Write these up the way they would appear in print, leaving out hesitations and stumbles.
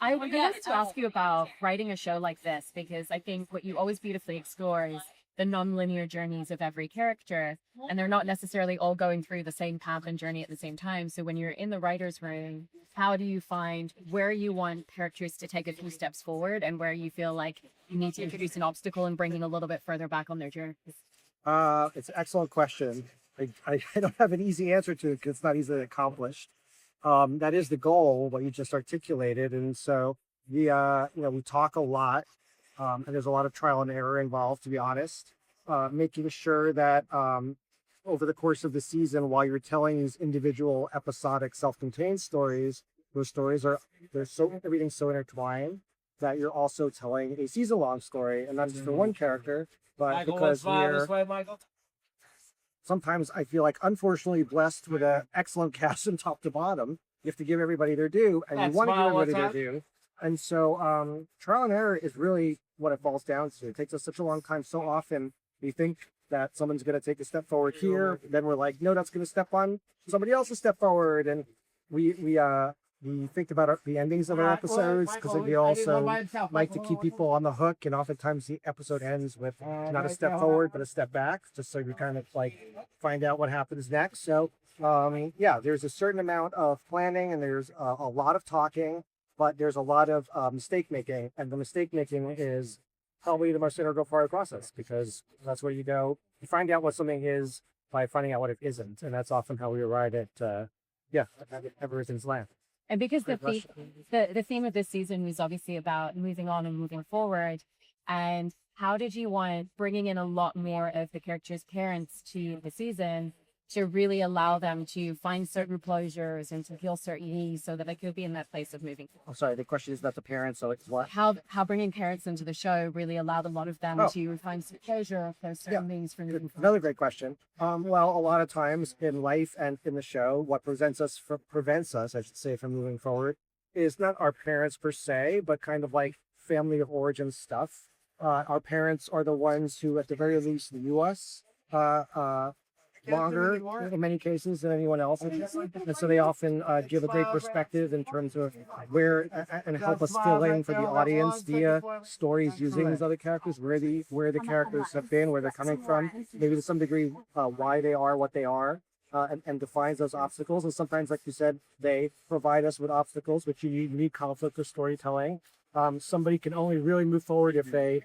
I would love to ask you about writing a show like this because I think what you always beautifully explore is the non-linear journeys of every character, and they're not necessarily all going through the same path and journey at the same time. So when you're in the writer's room, how do you find where you want characters to take a few steps forward and where you feel like you need to introduce an obstacle and bring them a little bit further back on their journey? It's an excellent question. I don't have an easy answer to it because it's not easily accomplished. That is the goal, what you just articulated. And so we talk a lot, and there's a lot of trial and error involved, to be honest. Making sure that over the course of the season, while you're telling these individual episodic self-contained stories, those stories everything's so intertwined that you're also telling a season-long story, and not just for one character, but because we're sometimes I feel like unfortunately blessed with an excellent cast from top to bottom. You have to give everybody their due, and you want to give everybody their due. And so trial and error is really what it falls down to. It takes us such a long time. So often we think that someone's going to take a step forward here, then we're like, no, that's going to step on somebody else's step forward, and we think about the endings of our episodes because we also like to keep people on the hook, and oftentimes the episode ends with not a step forward but a step back, just so you kind of like find out what happens next. So there's a certain amount of planning, and there's a lot of talking, but there's a lot of mistake making, and the mistake making is probably the most integral part of the process, because that's where you go. You find out what something is by finding out what it isn't, and that's often how we arrive at everything's land. And because the theme of this season was obviously about moving on and moving forward, and how did you want bringing in a lot more of the characters' parents to the season to really allow them to find certain closures and to heal certain needs so that they could be in that place of moving forward? I'm sorry, the question is about the parents, so it's what? How bringing parents into the show really allowed a lot of them to find some closure if there's certain things for moving forward. Another great question. Well, a lot of times in life and in the show, what prevents us, I should say, from moving forward is not our parents per se, but kind of like family of origin stuff. Our parents are the ones who, at the very least, knew us longer in many cases than anyone else, and so they often give a great perspective in terms of where and help us fill in for the audience via stories using these other characters, where the characters have been, where they're coming from, maybe to some degree why they are what they are, and defines those obstacles. And sometimes, like you said, they provide us with obstacles, which you need conflict or storytelling. Somebody can only really move forward if they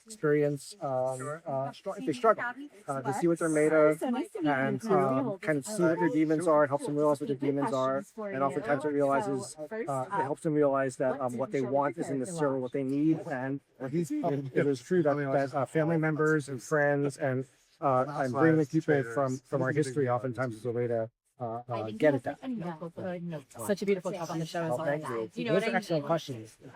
experience, if they struggle to see what they're made of, and kind of see what their demons are. It helps them realize what their demons are, and oftentimes it helps them realize that what they want isn't necessarily what they need. And it is true that family members and friends and bringing people from our history oftentimes is a way to get at that. Such a beautiful job on the show as well. Thank you. Those are excellent questions.